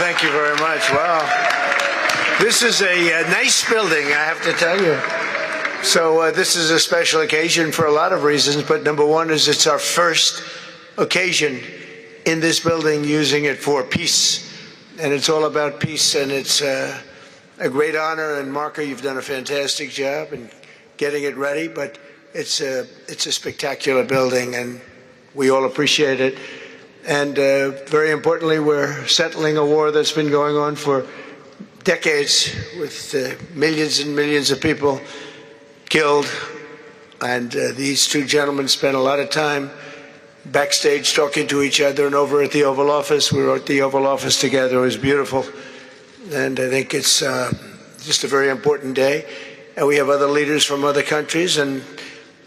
thank you very much. Wow. This is a nice building, I have to tell you. So this is a special occasion for a lot of reasons, but number one is it's our first occasion in this building using it for peace. And it's all about peace, and it's a great honor. And Marco, you've done a fantastic job in getting it ready, but it's a spectacular building, and we all appreciate it. And very importantly, we're settling a war that's been going on for decades with millions and millions of people killed. And these two gentlemen spent a lot of time backstage talking to each other, and over at the Oval Office. We were at the Oval Office together. It was beautiful. And I think it's just a very important day. And we have other leaders from other countries. And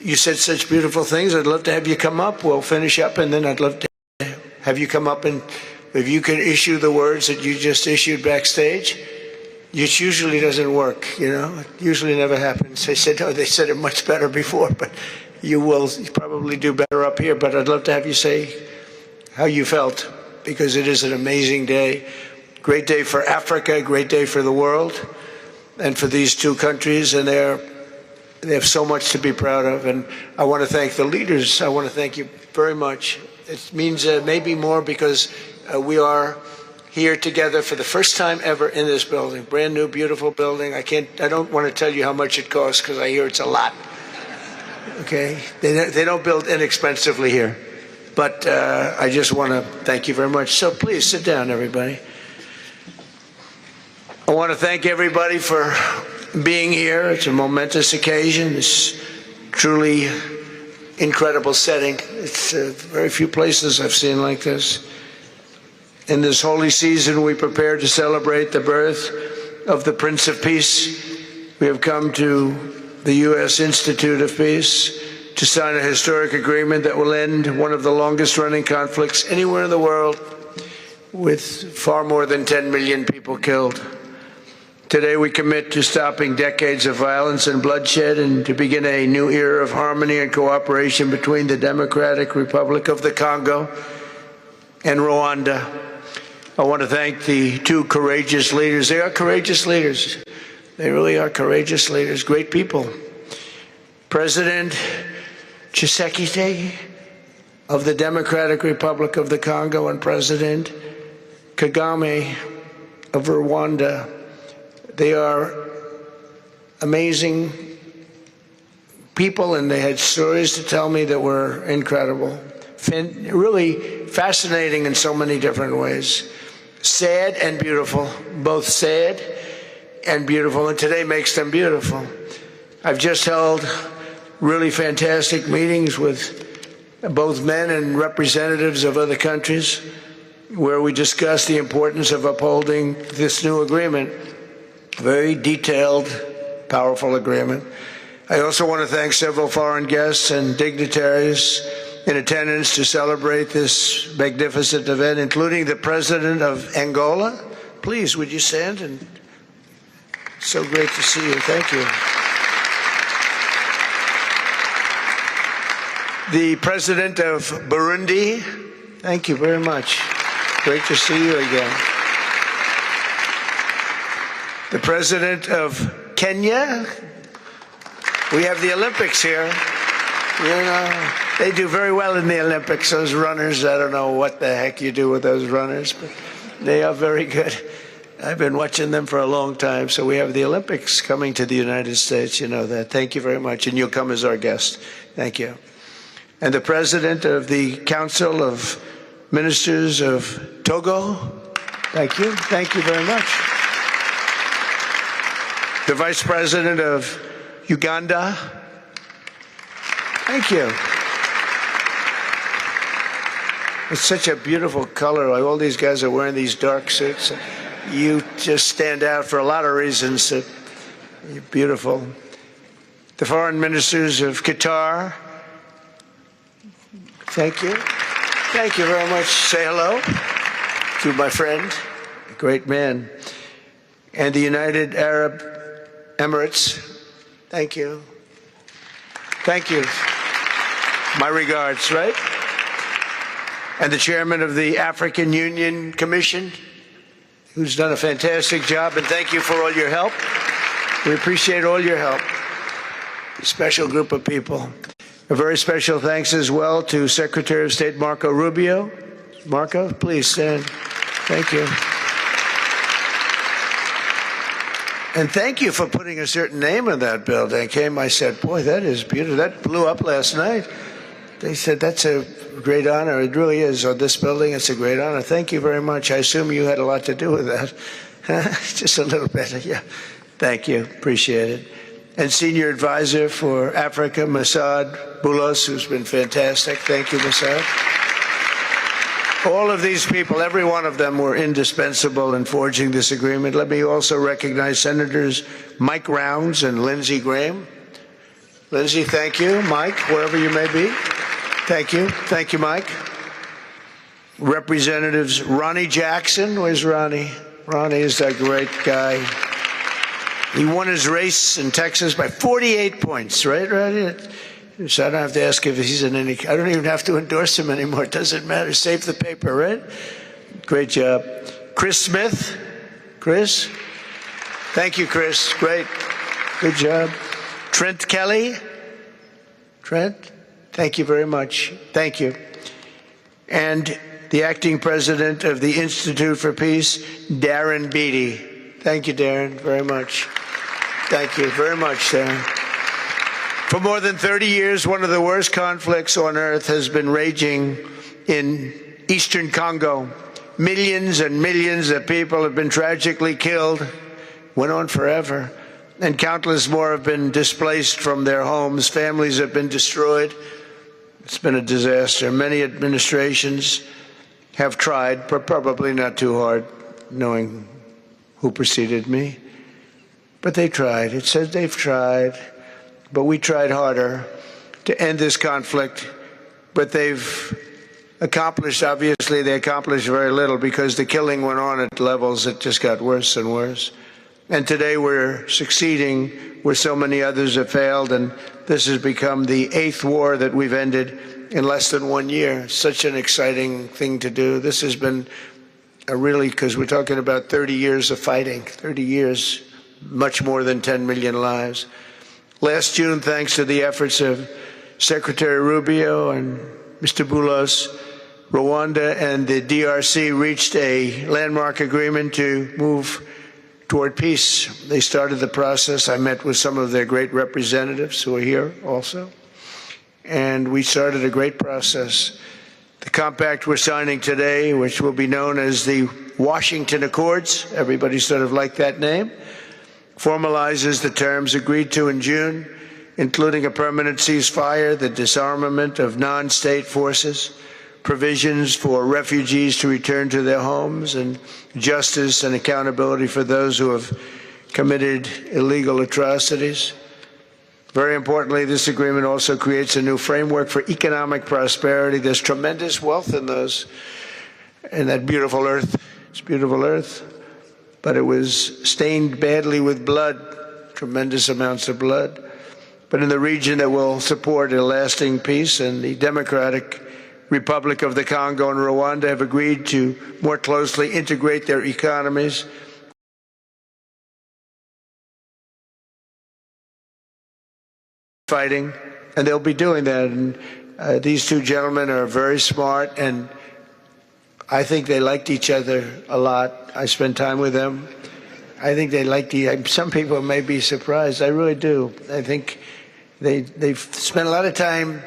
you said such beautiful things. I'd love to have you come up. We'll finish up, and then I'd love to have you come up, and if you can issue the words that you just issued backstage. It usually doesn't work, you know. It usually never happens. They said, no, they said it much better before, but you will probably do better up here. But I'd love to have you say how you felt, because it is an amazing day. Great day for Africa, great day for the world, and for these two countries, and they have so much to be proud of. And I want to thank the leaders. I want to thank you very much. It means maybe more because we are here together for the first time ever in this building. Brand new, beautiful building. I don't want to tell you how much it costs, because I hear it's a lot. Okay? They don't build inexpensively here. But I just want to thank you very much. So please sit down, everybody. I want to thank everybody for being here. It's a momentous occasion. It's truly incredible setting. It's very few places I've seen like this. In this holy season, we prepare to celebrate the birth of the Prince of Peace. We have come to the U.S. Institute of Peace to sign a historic agreement that will end one of the longest-running conflicts anywhere in the world, with far more than 10 million people killed. Today, we commit to stopping decades of violence and bloodshed, and to begin a new era of harmony and cooperation between the Democratic Republic of the Congo and Rwanda. I want to thank the two courageous leaders. They are courageous leaders. They really are courageous leaders, great people. President Tshisekedi of the Democratic Republic of the Congo and President Kagame of Rwanda. They are amazing people, and they had stories to tell me that were incredible. Really fascinating in so many different ways. Sad and beautiful, both sad and beautiful, and today makes them beautiful. I've just held really fantastic meetings with both men and representatives of other countries, where we discussed the importance of upholding this new agreement. Very detailed, powerful agreement. I also want to thank several foreign guests and dignitaries in attendance to celebrate this magnificent event, including the President of Angola. Please, would you stand? And so great to see you. Thank you. The President of Burundi. Thank you very much. Great to see you again. The President of Kenya. We have the Olympics here. You know, they do very well in the Olympics, those runners. I don't know what the heck you do with those runners, but they are very good. I've been watching them for a long time. So we have the Olympics coming to the United States. You know that. Thank you very much. And you'll come as our guest. Thank you. And the President of the Council of Ministers of Togo. Thank you. Thank you very much. The Vice President of Uganda. Thank you. It's such a beautiful color. All these guys are wearing these dark suits. You just stand out for a lot of reasons. You're beautiful. The Foreign Ministers of Qatar. Thank you. Thank you very much. Say hello to my friend, a great man. And the United Arab Emirates. Thank you. Thank you. My regards, right? And the Chairman of the African Union Commission. who's done a fantastic job, and thank you for all your help. We appreciate all your help. A special group of people. A very special thanks as well to Secretary of State Marco Rubio. Marco, please stand. Thank you. And thank you for putting a certain name in that building. I said, boy, that is beautiful. That blew up last night. They said, that's a great honor. It really is. On this building, it's a great honor. Thank you very much. I assume you had a lot to do with that. Just a little bit. Yeah. Thank you. Appreciate it. And Senior Advisor for Africa, Masad Boulos, who's been fantastic. Thank you, Masad. All of these people, every one of them were indispensable in forging this agreement. Let me also recognize Senators Mike Rounds and Lindsey Graham. Lindsey, thank you. Mike, wherever you may be. Thank you. Thank you, Mike. Representatives Ronnie Jackson. Where's Ronnie? Ronnie is that great guy. He won his race in Texas by 48 points, right, Ronnie? So I don't have to ask if he's in any. I don't even have to endorse him anymore. It doesn't matter. Save the paper, right? Great job. Chris Smith. Chris? Thank you, Chris. Great. Good job. Trent Kelly. Trent? Thank you very much. Thank you. And the acting president of the Institute for Peace, Darren Beatty. Thank you, Darren, very much. Thank you very much, Darren. For more than 30 years, one of the worst conflicts on earth has been raging in eastern Congo. Millions and millions of people have been tragically killed, went on forever, and countless more have been displaced from their homes. Families have been destroyed. It's been a disaster. Many administrations have tried, but probably not too hard, knowing who preceded me. But they tried. It says they've tried. But we tried harder to end this conflict. But they've accomplished, obviously, they accomplished very little because the killing went on at levels that just got worse and worse. And today we're succeeding where so many others have failed. And this has become the 8th war that we've ended in less than 1 year. Such an exciting thing to do. This has been a really, because we're talking about 30 years of fighting, 30 years, much more than 10 million lives. Last June, thanks to the efforts of Secretary Rubio and Mr. Boulos, Rwanda and the DRC reached a landmark agreement to move toward peace. They started the process. I met with some of their great representatives who are here also. And we started a great process. The compact we're signing today, which will be known as the Washington Accords, everybody sort of liked that name, formalizes the terms agreed to in June, including a permanent ceasefire, the disarmament of non-state forces, provisions for refugees to return to their homes, and justice and accountability for those who have committed illegal atrocities. Very importantly, this agreement also creates a new framework for economic prosperity. There's tremendous wealth in that beautiful earth. It's beautiful earth. But it was stained badly with blood, tremendous amounts of blood. But in the region that will support a lasting peace, and the Democratic Republic of the Congo and Rwanda have agreed to more closely integrate their economies. Fighting, and they'll be doing that. And these two gentlemen are very smart, and I think they liked each other a lot. I spent time with them. I think they liked some people may be surprised. I really do. I think they've spent a lot of time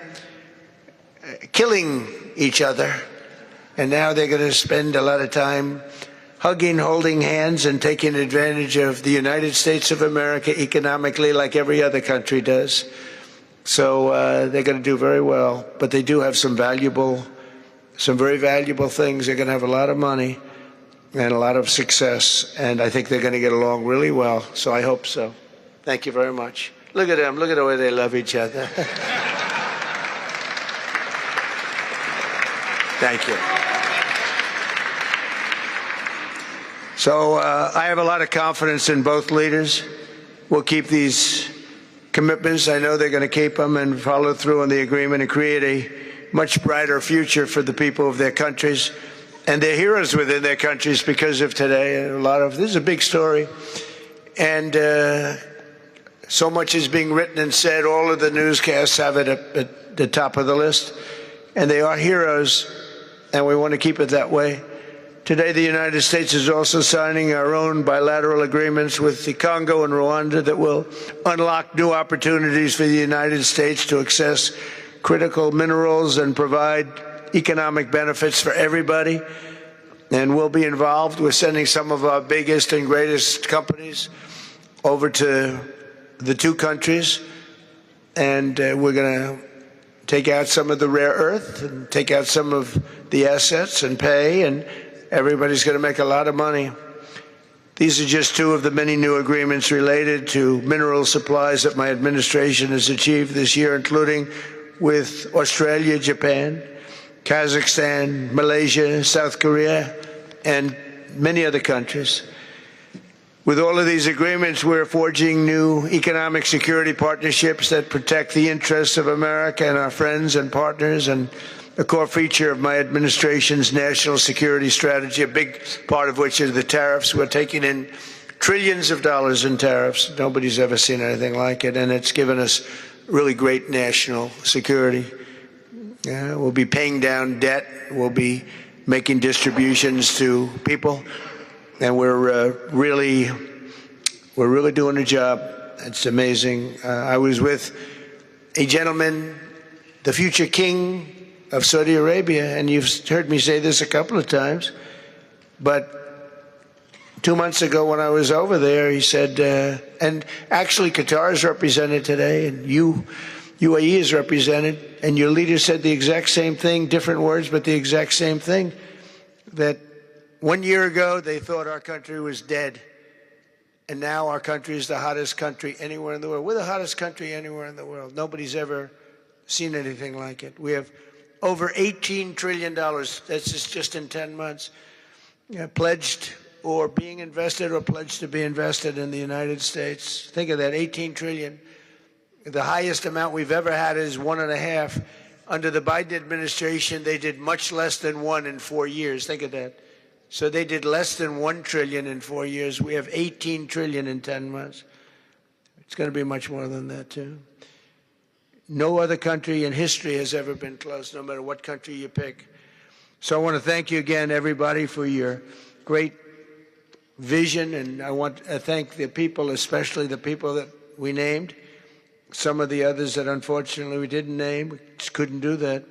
killing each other, and now they're going to spend a lot of time hugging, holding hands, and taking advantage of the United States of America economically like every other country does. So they're going to do very well, but they do have some very valuable things. They're going to have a lot of money and a lot of success, and I think they're going to get along really well, so I hope so. Thank you very much. Look at them. Look at the way they love each other. Thank you. So I have a lot of confidence in both leaders. We'll keep these commitments. I know they're going to keep them and follow through on the agreement and create a much brighter future for the people of their countries. and they're heroes within their countries because of today. This is a big story, and so much is being written and said. All of the newscasts have it at the top of the list, and they are heroes, and we want to keep it that way. Today, the United States is also signing our own bilateral agreements with the Congo and Rwanda that will unlock new opportunities for the United States to access critical minerals and provide economic benefits for everybody. And we'll be involved. We're sending some of our biggest and greatest companies over to the two countries, and we're going to take out some of the rare earth and take out some of the assets and pay, and everybody's going to make a lot of money. These are just two of the many new agreements related to mineral supplies that my administration has achieved this year, including with Australia, Japan, Kazakhstan, Malaysia, South Korea, and many other countries. With all of these agreements, we're forging new economic security partnerships that protect the interests of America and our friends and partners, and a core feature of my administration's national security strategy, a big part of which is the tariffs. We're taking in trillions of dollars in tariffs. Nobody's ever seen anything like it, and it's given us really great national security. We'll be paying down debt. We'll be making distributions to people, and we're really doing a job. It's amazing. I was with a gentleman, the future king of Saudi Arabia, and you've heard me say this a couple of times, but 2 months ago when I was over there, he said, and actually Qatar is represented today, and UAE is represented, and your leader said the exact same thing, different words, but the exact same thing, that 1 year ago they thought our country was dead, and now our country is the hottest country anywhere in the world. We're the hottest country anywhere in the world. Nobody's ever seen anything like it. We have over $18 trillion, that's just in 10 months, pledged or being invested or pledged to be invested in the United States. Think of that, 18 trillion. The highest amount we've ever had is 1.5. Under the Biden administration, they did much less than 1 in 4 years. Think of that. So they did less than 1 trillion in 4 years. We have 18 trillion in 10 months. It's going to be much more than that, too. No other country in history has ever been close, no matter what country you pick. So I want to thank you again, everybody, for your great vision, and I want to thank the people, especially the people that we named. Some of the others that unfortunately we didn't name, we just couldn't do that.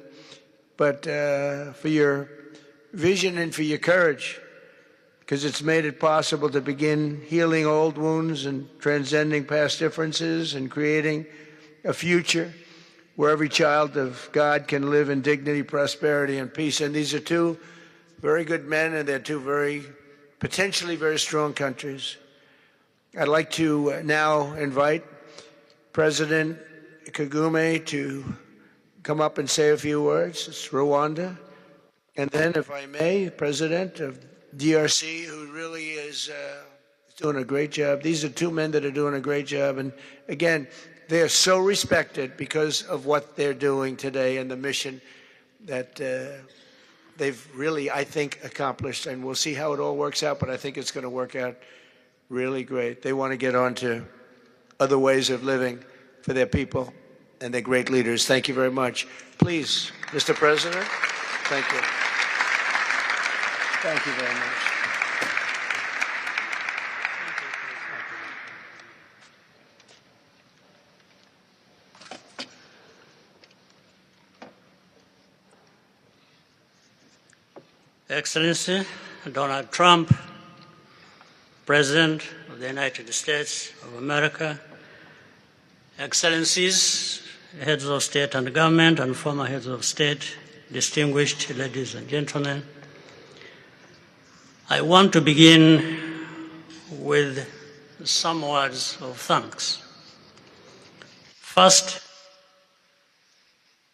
But for your vision and for your courage, because it's made it possible to begin healing old wounds and transcending past differences and creating a future where every child of God can live in dignity, prosperity, and peace. And these are two very good men, and they're two potentially very strong countries. I'd like to now invite President Kagame to come up and say a few words. It's Rwanda. And then, if I may, President of DRC, who really is doing a great job. These are two men that are doing a great job. And again, they are so respected because of what they're doing today and the mission that they've really, I think, accomplished. And we'll see how it all works out, but I think it's going to work out really great. They want to get on to other ways of living for their people, and they're great leaders. Thank you very much. Please, Mr. President, thank you. Thank you very much. Excellency Donald Trump, President of the United States of America, Excellencies, heads of state and government and former heads of state, distinguished ladies and gentlemen, I want to begin with some words of thanks. First,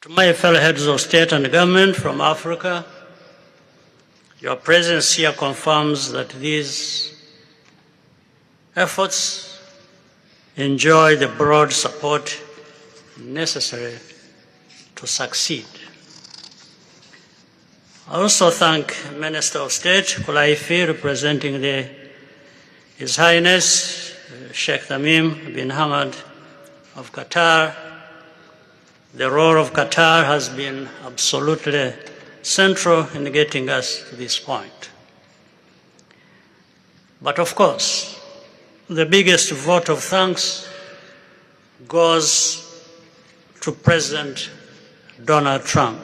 to my fellow heads of state and government from Africa, your presence here confirms that these efforts enjoy the broad support necessary to succeed. I also thank Minister of State Kulaifi, representing His Highness Sheikh Tamim bin Hamad of Qatar. The role of Qatar has been absolutely central in getting us to this point. But of course, the biggest vote of thanks goes to President Donald Trump.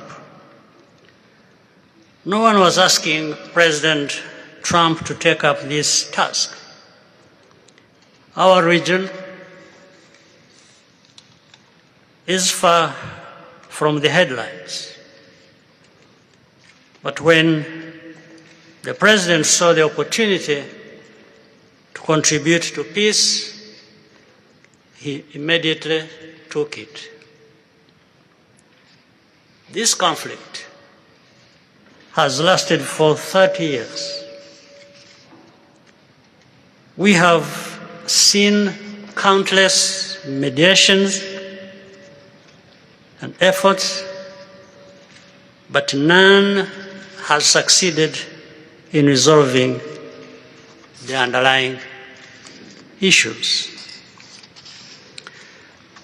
No one was asking President Trump to take up this task. Our region is far from the headlines. But when the President saw the opportunity to contribute to peace, he immediately took it. This conflict has lasted for 30 years. We have seen countless mediations and efforts, but none has succeeded in resolving the underlying issues.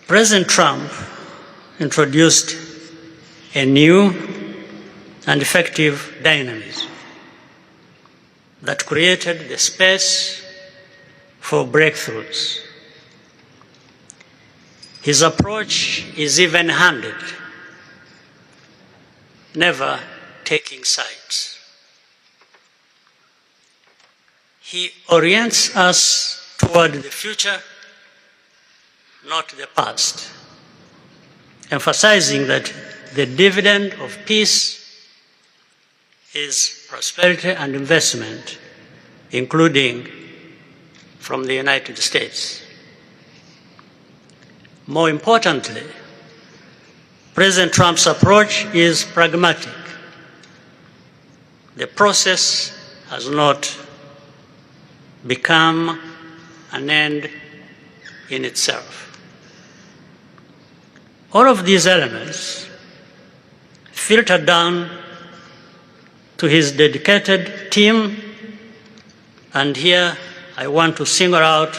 President Trump introduced a new and effective dynamism that created the space for breakthroughs. His approach is even-handed, never taking sides. He orients us toward the future, not the past, emphasizing that the dividend of peace is prosperity and investment, including from the United States. More importantly, President Trump's approach is pragmatic. The process has not become an end in itself. All of these elements filter down to his dedicated team, and here I want to single out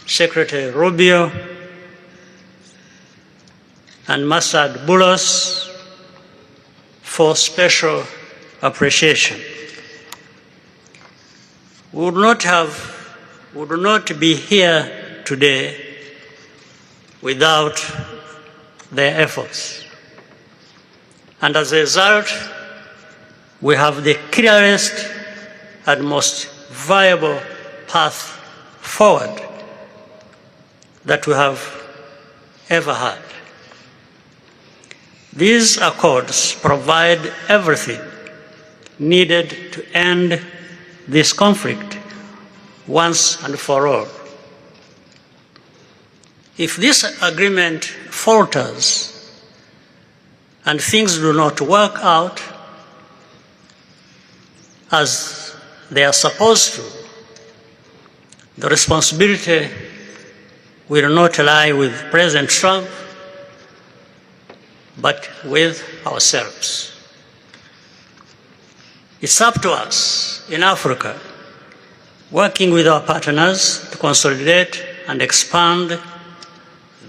Secretary Rubio and Masad Boulos for special appreciation. We would not be here today without their efforts. And as a result, we have the clearest and most viable path forward that we have ever had. These accords provide everything needed to end this conflict once and for all. If this agreement falters and things do not work out as they are supposed to, the responsibility will not lie with President Trump, but with ourselves. It's up to us in Africa, working with our partners to consolidate and expand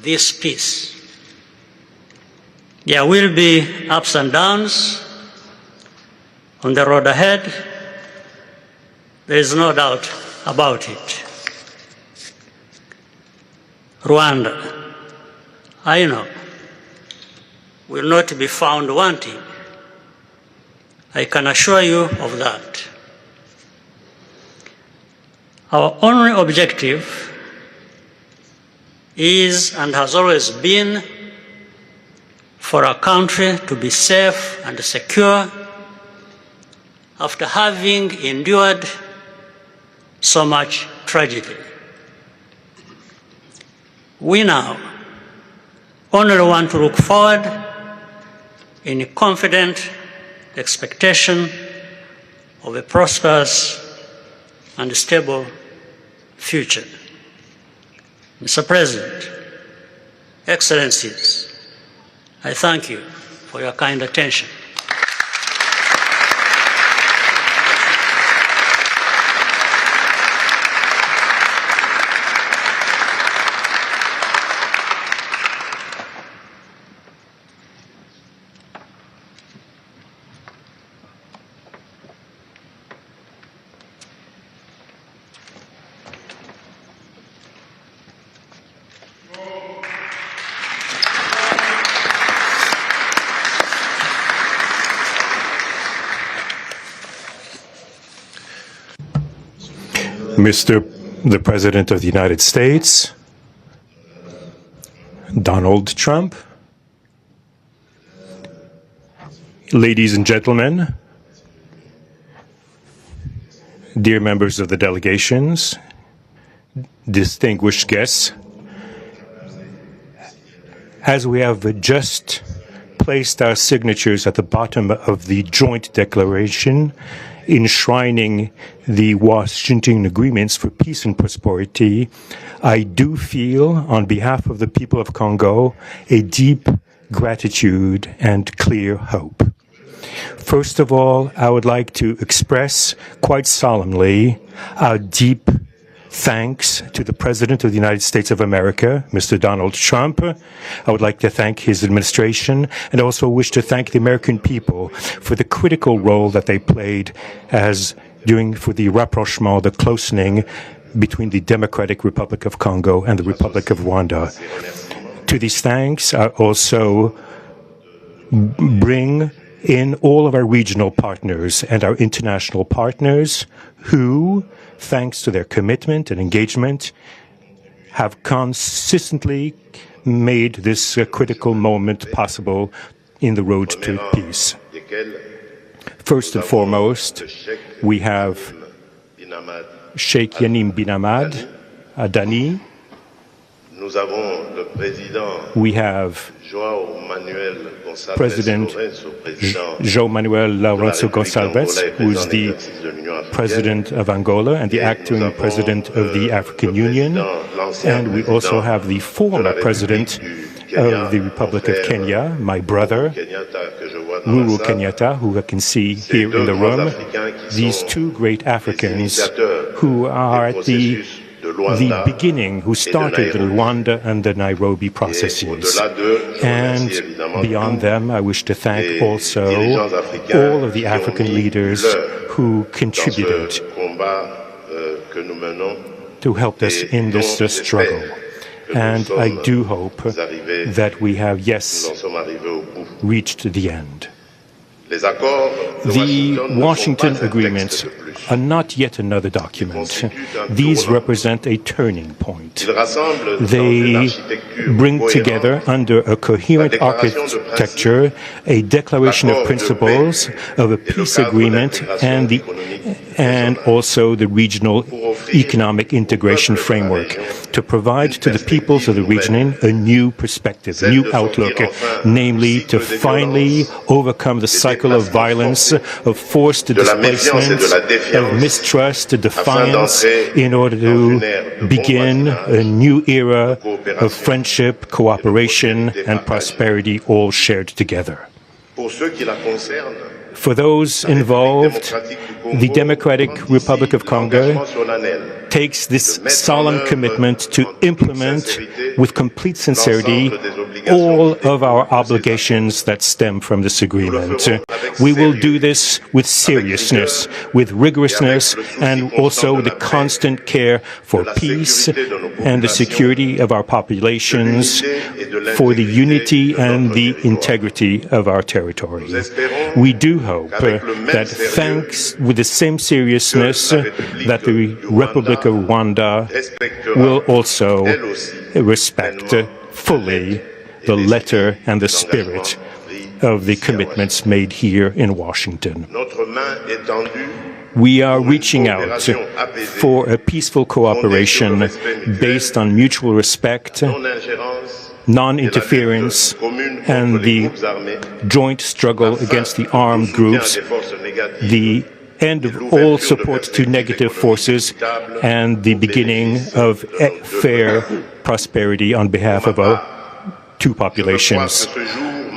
this peace. There will be ups and downs on the road ahead. There is no doubt about it. Rwanda, I know, will not be found wanting. I can assure you of that. Our only objective is and has always been for our country to be safe and secure after having endured so much tragedy. We now only want to look forward in confident expectation of a prosperous and stable future. Mr. President, Excellencies, I thank you for your kind attention. Mr. the President of the United States, Donald Trump, ladies and gentlemen, dear members of the delegations, distinguished guests, as we have just placed our signatures at the bottom of the joint declaration enshrining the Washington agreements for peace and prosperity, I do feel, on behalf of the people of Congo, a deep gratitude and clear hope. First of all, I would like to express quite solemnly our deep thanks to the President of the United States of America, Mr. Donald Trump. I would like to thank his administration and also wish to thank the American people for the critical role that they played for the rapprochement, the closening between the Democratic Republic of Congo and the Republic of Rwanda. To these thanks, I also bring in all of our regional partners and our international partners who, thanks to their commitment and engagement, have consistently made this critical moment possible in the road to peace. First and foremost, we have Sheikh Yanim bin Ahmad Adani. We have President João Manuel Lourenço Gonçalves, who is the President of Angola and the acting President of the African Union. And we also have the former President of the Republic of Kenya, my brother, Uhuru Kenyatta, who I can see here in the room. These two great Africans who are at the beginning, who started the Rwanda and the Nairobi processes. And beyond them, I wish to thank also all of the African leaders who contributed to help us in this struggle. And I do hope that we have, yes, reached the end. The Washington agreements are not yet another document. These represent a turning point. They bring together, under a coherent architecture, a declaration of principles of a peace agreement and also the regional economic integration framework to provide to the peoples of the region a new perspective, a new outlook, namely to finally overcome the cycle of violence, of forced displacement, of mistrust, defiance, in order to begin a new era of friendship, cooperation, and prosperity, all shared together. For those involved, the Democratic Republic of Congo takes this solemn commitment to implement with complete sincerity all of our obligations that stem from this agreement. We will do this with seriousness, with rigorousness, and also with the constant care for peace and the security of our populations, for the unity and the integrity of our territory. We do hope that thanks with the same seriousness that the Republic of Rwanda will also respect fully the letter and the spirit of the commitments made here in Washington. We are reaching out for a peaceful cooperation based on mutual respect, non-interference, and the joint struggle against the armed groups, the end of all support to negative forces, and the beginning of fair prosperity on behalf of our two populations.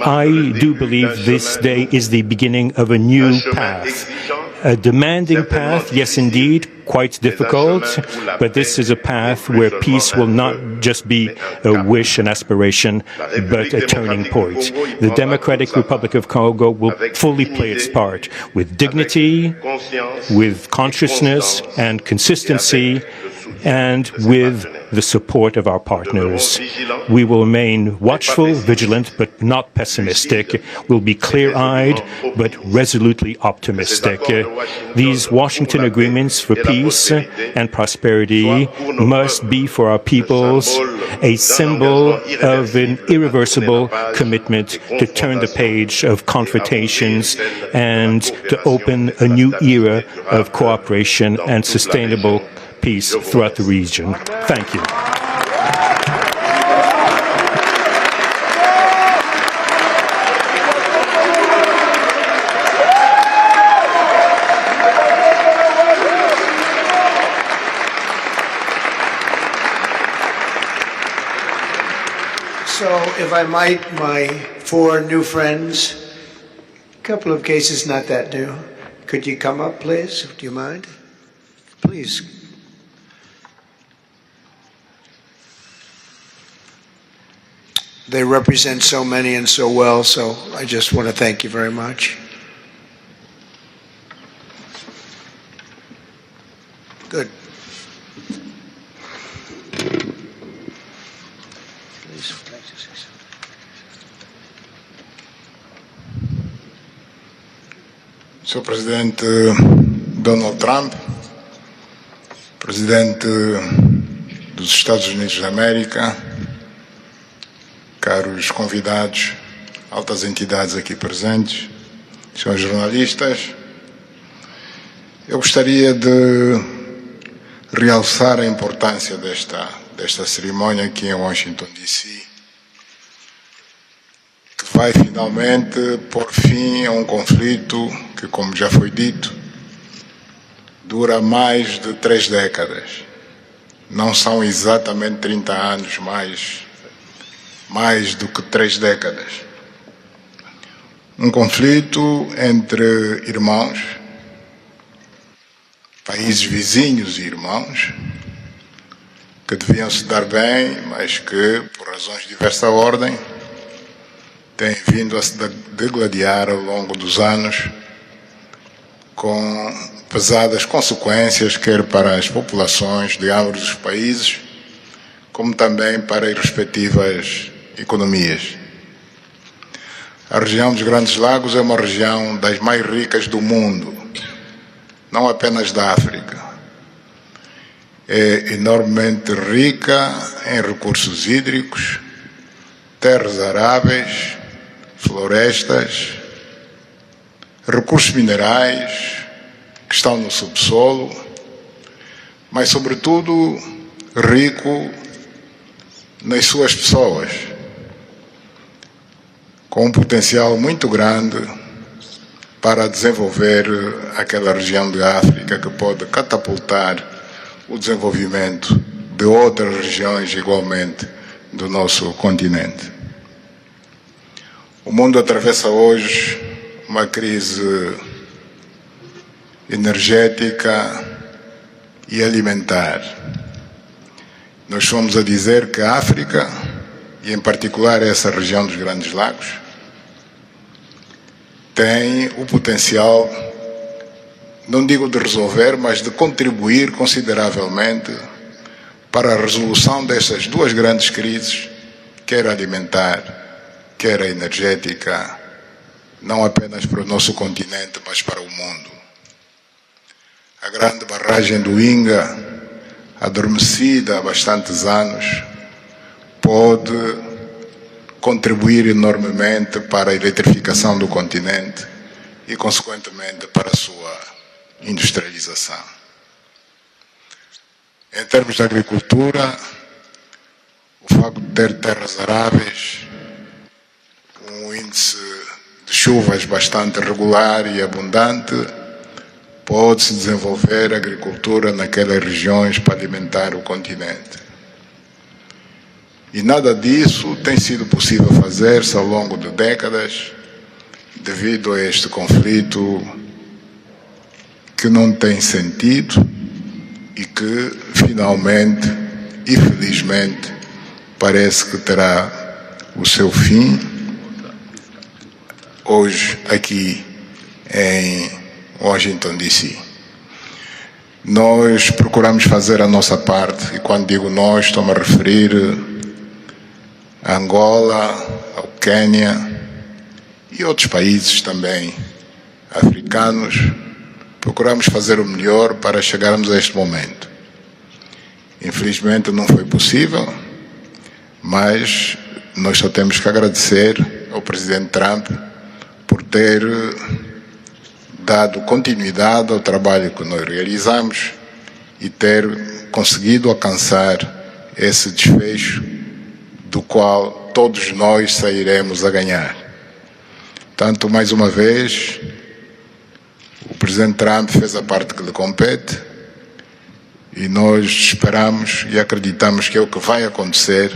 I do believe this day is the beginning of a new path. A demanding path, yes indeed, quite difficult, but this is a path where peace will not just be a wish, an aspiration, but a turning point. The Democratic Republic of Congo will fully play its part with dignity, with consciousness and consistency, and with the support of our partners. We will remain watchful, vigilant, but not pessimistic. We'll be clear-eyed, but resolutely optimistic. These Washington agreements for peace and prosperity must be for our peoples a symbol of an irreversible commitment to turn the page of confrontations and to open a new era of cooperation and sustainable peace throughout the region. Thank you. So, if I might, my four new friends, a couple of cases not that new. Could you come up, please? Do you mind? Please. They represent so many and so well, so I just want to thank you very much. Good. Sr. Presidente Donald Trump, Presidente dos Estados Unidos da América, caros convidados, altas entidades aqui presentes, senhores jornalistas, eu gostaria de realçar a importância desta cerimônia aqui em Washington, D.C., que vai finalmente pôr fim a um conflito que, como já foi dito, dura mais de 3 décadas. Não são exatamente 30 anos, mais do que 3 décadas. Um conflito entre irmãos, países vizinhos e irmãos, que deviam se dar bem, mas que, por razões de diversa ordem, têm vindo a se degladiar ao longo dos anos, com pesadas consequências, quer para as populações de ambos os países, como também para as respectivas economias. A região dos Grandes Lagos é uma região das mais ricas do mundo, não apenas da África. É enormemente rica em recursos hídricos, terras aráveis, florestas, recursos minerais que estão no subsolo, mas, sobretudo, rico nas suas pessoas, com um potencial muito grande para desenvolver aquela região de África que pode catapultar o desenvolvimento de outras regiões igualmente do nosso continente. O mundo atravessa hoje uma crise energética e alimentar. Nós fomos a dizer que a África, e em particular essa região dos Grandes Lagos, tem o potencial, não digo de resolver, mas de contribuir consideravelmente para a resolução dessas duas grandes crises, quer alimentar, quer a energética, não apenas para o nosso continente, mas para o mundo. A grande barragem do Inga, adormecida há bastantes anos, pode contribuir enormemente para a eletrificação do continente e, consequentemente, para a sua industrialização. Em termos de agricultura, o facto de ter terras aráveis, um índice de chuvas bastante regular e abundante, pode-se desenvolver agricultura naquelas regiões para alimentar o continente. E nada disso tem sido possível fazer-se ao longo de décadas, devido a este conflito que não tem sentido e que, finalmente e felizmente, parece que terá o seu fim hoje aqui em Washington, D.C. Nós procuramos fazer a nossa parte, e quando digo nós, estou-me a referir a Angola, ao Quênia e outros países também africanos. Procuramos fazer o melhor para chegarmos a este momento. Infelizmente não foi possível, mas nós só temos que agradecer ao presidente Trump por ter dado continuidade ao trabalho que nós realizamos e ter conseguido alcançar esse desfecho do qual todos nós sairemos a ganhar. Portanto, mais uma vez, o presidente Trump fez a parte que lhe compete e nós esperamos e acreditamos que é o que vai acontecer,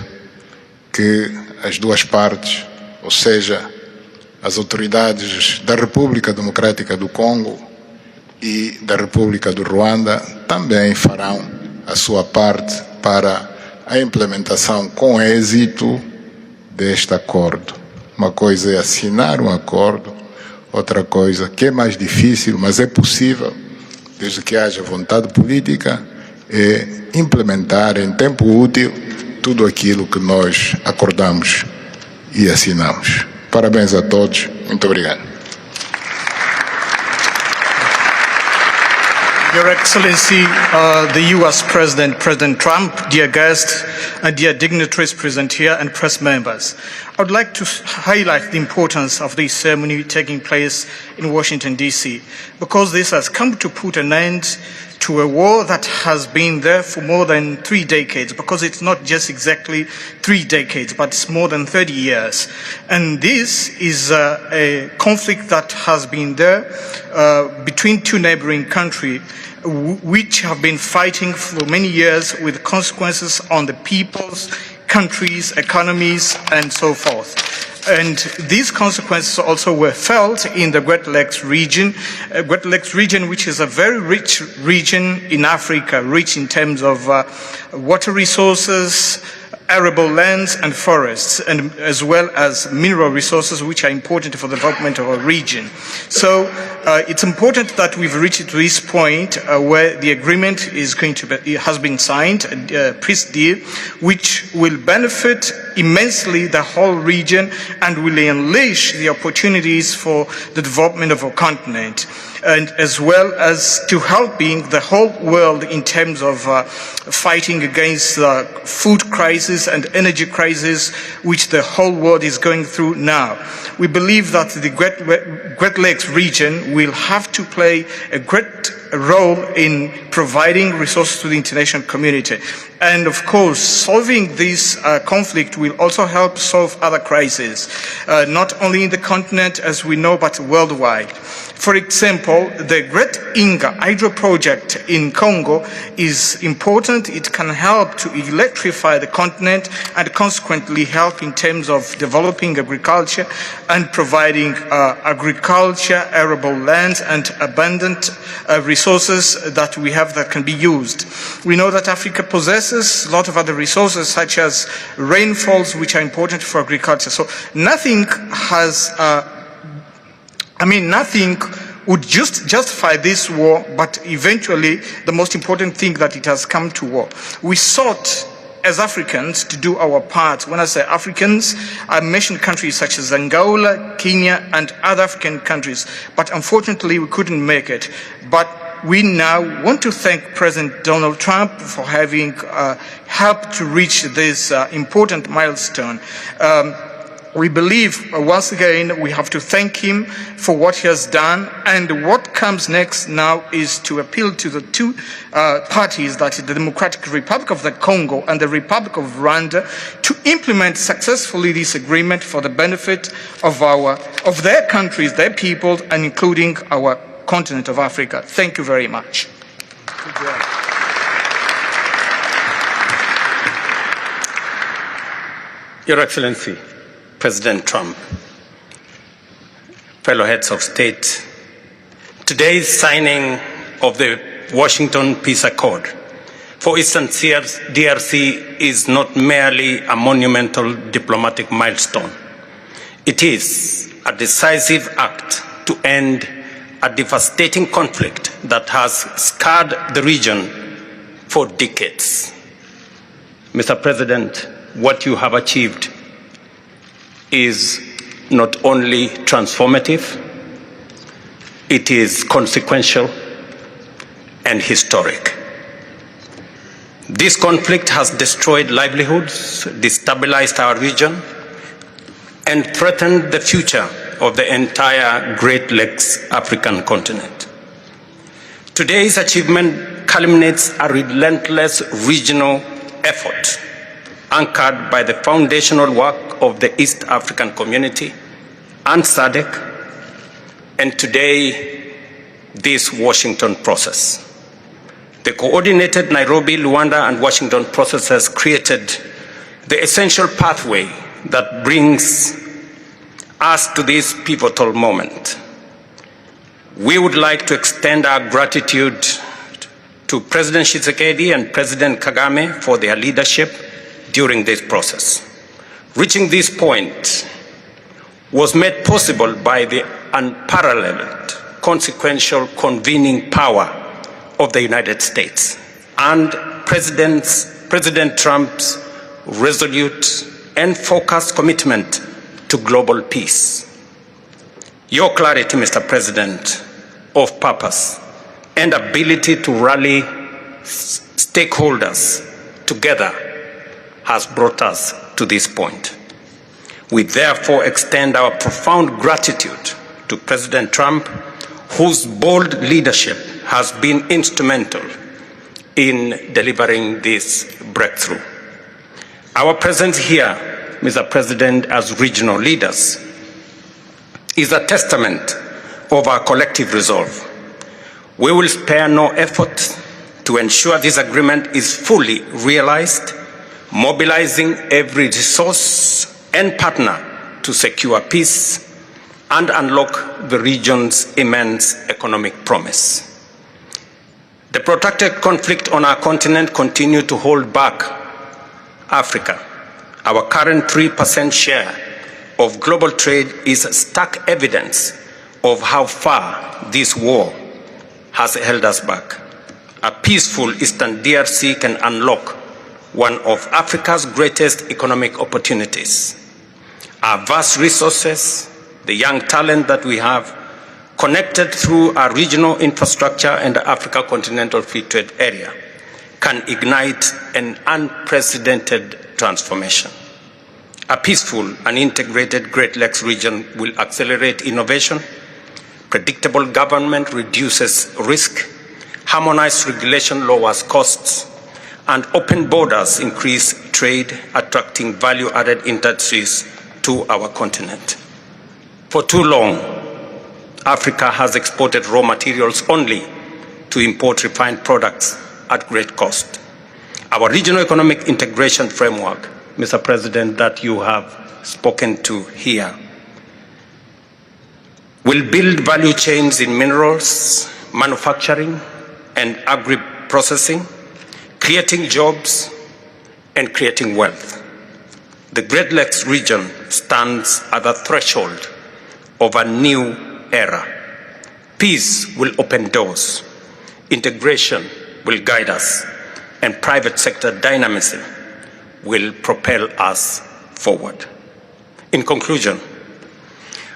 que as duas partes, ou seja, as autoridades da República Democrática do Congo e da República do Ruanda também farão a sua parte para a implementação com êxito deste acordo. Uma coisa é assinar um acordo, outra coisa que é mais difícil, mas é possível, desde que haja vontade política, é implementar em tempo útil tudo aquilo que nós acordamos e assinamos. Parabéns a todos. Muito obrigado. Your Excellency, the U.S. President, President Trump, dear guests, and dear dignitaries present here and press members. I would like to highlight the importance of this ceremony taking place in Washington, D.C., because this has come to put an end to a war that has been there for more than 3 decades, because it's not just exactly 3 decades, but it's more than 30 years. And this is a conflict that has been there between two neighboring countries, which have been fighting for many years with consequences on the peoples, countries, economies, and so forth. And these consequences also were felt in the Great Lakes region, which is a very rich region in Africa, rich in terms of water resources, arable lands and forests, and as well as mineral resources which are important for the development of our region. So it's important that we've reached to this point where the agreement is going to be, has been signed, a peace deal, which will benefit immensely the whole region and will unleash the opportunities for the development of our continent, and as well as to helping the whole world in terms of fighting against the food crisis and energy crisis which the whole world is going through now. We believe that the Great Lakes region will have to play a great role in providing resources to the international community. And of course, solving this conflict will also help solve other crises, not only in the continent as we know, but worldwide. For example, the Great Inga hydro project in Congo is important. It can help to electrify the continent and consequently help in terms of developing agriculture and providing agriculture, arable lands and abundant resources that we have that can be used. We know that Africa possesses a lot of other resources such as rainfalls which are important for agriculture. So nothing has nothing would justify this war, but eventually the most important thing that it has come to war. We sought as Africans to do our part. When I say Africans, I mention countries such as Angola, Kenya, and other African countries, but unfortunately we couldn't make it. But we now want to thank President Donald Trump for having helped to reach this important milestone. We believe, once again, we have to thank him for what he has done, and what comes next now is to appeal to the two parties, that is the Democratic Republic of the Congo and the Republic of Rwanda, to implement successfully this agreement for the benefit of their countries, their people, and including our continent of Africa. Thank you very much. Your Excellency, President Trump, fellow heads of state, today's signing of the Washington Peace Accord for Eastern DRC is not merely a monumental diplomatic milestone. It is a decisive act to end a devastating conflict that has scarred the region for decades. Mr. President, what you have achieved is not only transformative, it is consequential and historic. This conflict has destroyed livelihoods, destabilized our region, and threatened the future of the entire Great Lakes African continent. Today's achievement culminates a relentless regional effort anchored by the foundational work of the East African Community and SADC, and today, this Washington process. The coordinated Nairobi, Rwanda, and Washington process has created the essential pathway that brings us to this pivotal moment. We would like to extend our gratitude to President Tshisekedi and President Kagame for their leadership during this process. Reaching this point was made possible by the unparalleled consequential convening power of the United States and President Trump's resolute and focused commitment to global peace. Your clarity, Mr. President, of purpose and ability to rally stakeholders together has brought us to this point. We therefore extend our profound gratitude to President Trump, whose bold leadership has been instrumental in delivering this breakthrough. Our presence here, Mr. President, as regional leaders, is a testament of our collective resolve. We will spare no effort to ensure this agreement is fully realized, mobilizing every resource and partner to secure peace and unlock the region's immense economic promise. The protracted conflict on our continent continues to hold back Africa. Our current 3% share of global trade is stark evidence of how far this war has held us back. A peaceful Eastern DRC can unlock one of Africa's greatest economic opportunities. Our vast resources, the young talent that we have, connected through our regional infrastructure and the Africa Continental Free Trade Area, can ignite an unprecedented transformation. A peaceful and integrated Great Lakes region will accelerate innovation, predictable government reduces risk, harmonized regulation lowers costs, and open borders increase trade, attracting value-added industries to our continent. For too long, Africa has exported raw materials only to import refined products at great cost. Our regional economic integration framework, Mr. President, that you have spoken to here, will build value chains in minerals, manufacturing, and agri-processing, creating jobs and creating wealth. The Great Lakes region stands at the threshold of a new era. Peace will open doors, integration will guide us, and private sector dynamism will propel us forward. In conclusion,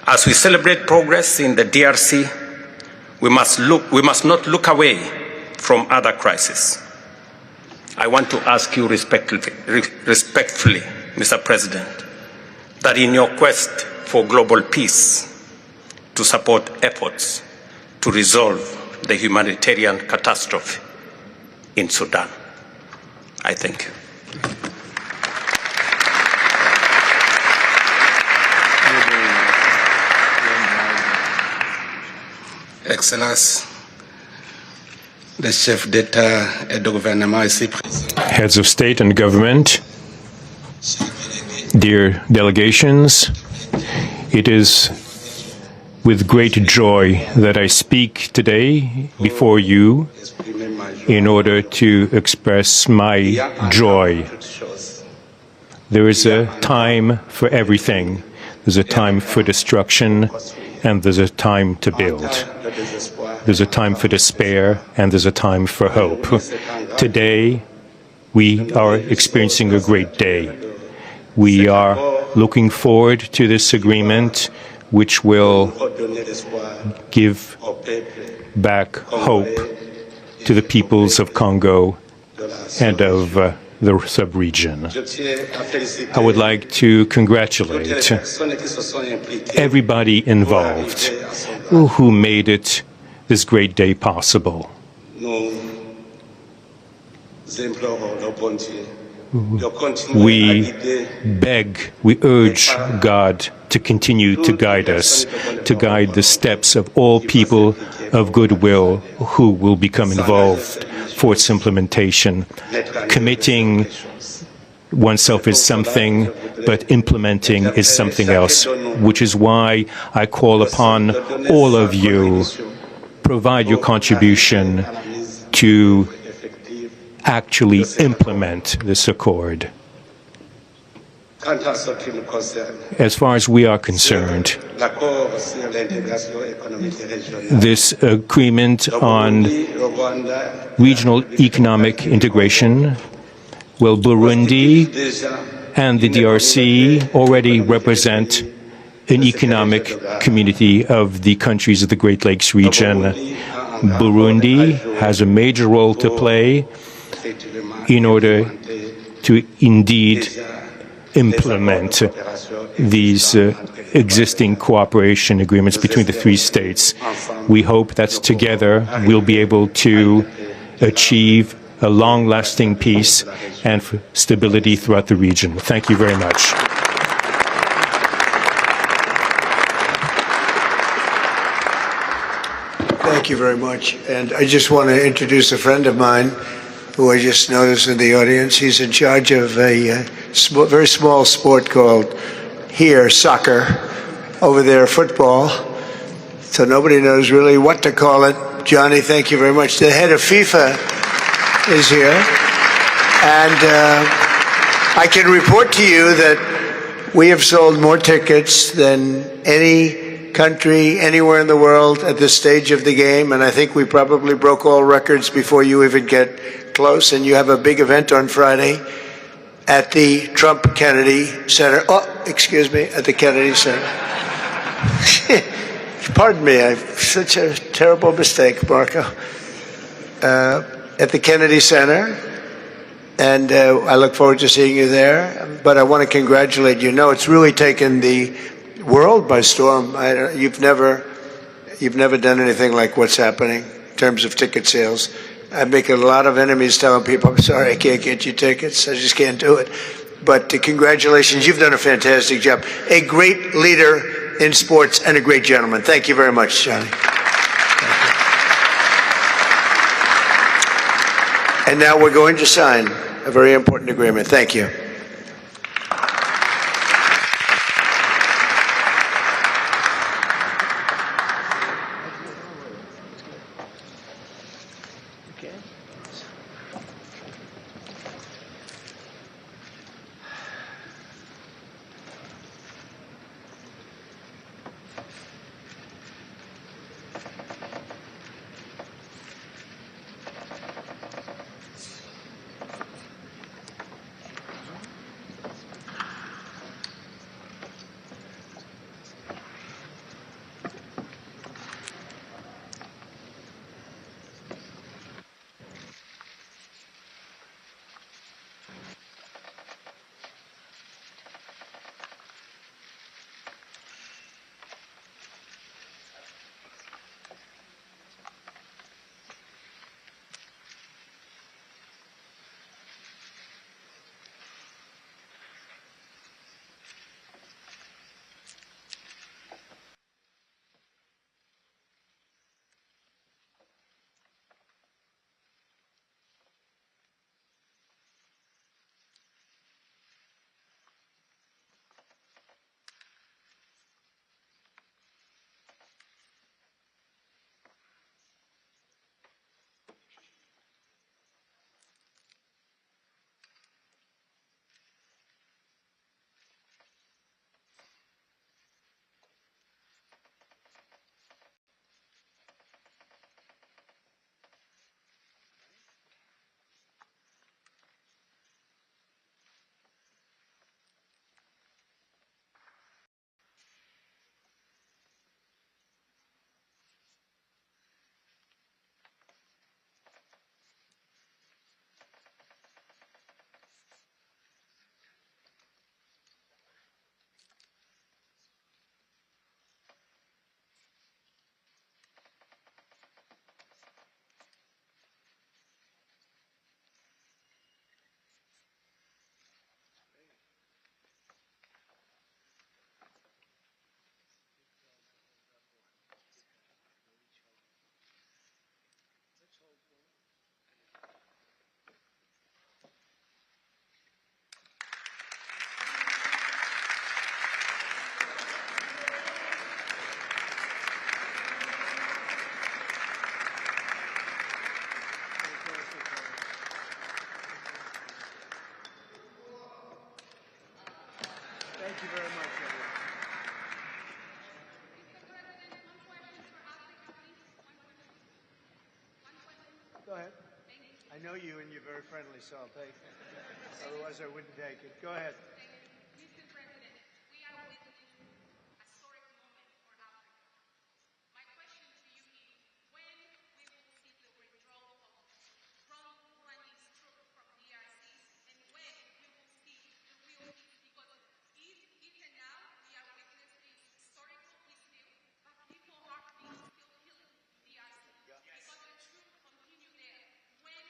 as we celebrate progress in the DRC, we must not look away from other crises. I want to ask you respectfully, Mr. President, that in your quest for global peace, to support efforts to resolve the humanitarian catastrophe in Sudan. I thank you. Excellences, le chef d'État et de gouvernement ici présent. Heads of state and government, dear delegations, it is with great joy that I speak today before you in order to express my joy. There is a time for everything. There's a time for destruction and there's a time to build. There's a time for despair, and there's a time for hope. Today, we are experiencing a great day. We are looking forward to this agreement, which will give back hope to the peoples of Congo and of the sub-region. I would like to congratulate everybody involved who made this great day possible. We beg, we urge God to continue to guide us, to guide the steps of all people of goodwill who will become involved for its implementation. Committing oneself is something, but implementing is something else, which is why I call upon all of you, provide your contribution to actually implement this accord. As far as we are concerned, this agreement on regional economic integration, well, Burundi and the DRC already represent an economic community of the countries of the Great Lakes region. Burundi has a major role to play in order to indeed implement these existing cooperation agreements between the three states. We hope that together we'll be able to achieve a long-lasting peace and stability throughout the region. Thank you very much. Thank you very much. And I just want to introduce a friend of mine who I just noticed in the audience. He's in charge of a very small sport called here, soccer, over there, football. So nobody knows really what to call it. Johnny, thank you very much. The head of FIFA is here. And I can report to you that we have sold more tickets than any country anywhere in the world at this stage of the game, and I think we probably broke all records before you even get close. And you have a big event on Friday at the Trump Kennedy Center. Oh, excuse me, at the Kennedy Center. Pardon me, I've such a terrible mistake, Marco. At the Kennedy Center, and I look forward to seeing you there. But I want to congratulate you. No, it's really taken the world by storm. You've never done anything like what's happening in terms of ticket sales. I make a lot of enemies telling people, I'm sorry, I can't get you tickets. I just can't do it. But congratulations, you've done a fantastic job. A great leader in sports and a great gentleman. Thank you very much, Johnny. And now we're going to sign a very important agreement. Thank you. Go ahead. I know you and you're very friendly, so I'll take it. Otherwise, I wouldn't take it. Go ahead. Mr. President, we are witnessing a historic moment for Africa. My question to you is, when we will see the withdrawal of Rwandese troops from DRC, and when we will see the real peace? Because even now, we are witnessing historical peace still, but people are being still killed in DRC. Yeah. Because the troops continue there. When,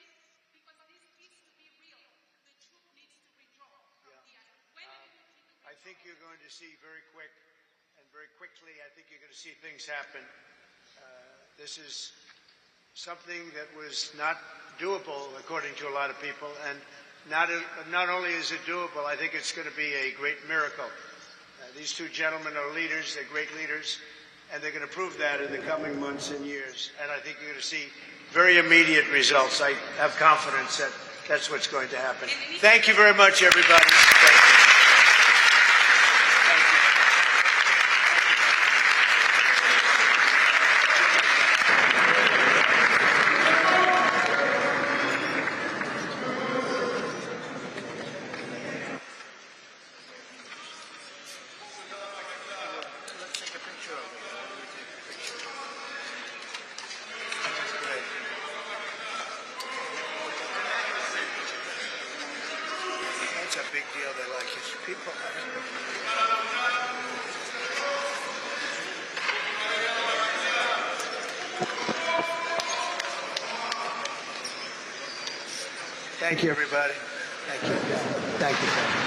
because this needs to be real, the troop needs to withdraw from DRC. When we will see the I think you're going to see very quickly, I think you're going to see things happen. This is something that was not doable, according to a lot of people, and not only is it doable, I think it's going to be a great miracle. These two gentlemen are leaders, they're great leaders, and they're going to prove that in the coming months and years. And I think you're going to see very immediate results. I have confidence that that's what's going to happen. Thank you very much, everybody. Thank you. It's a big deal. They like his people. Thank you, everybody. Thank you. Thank you.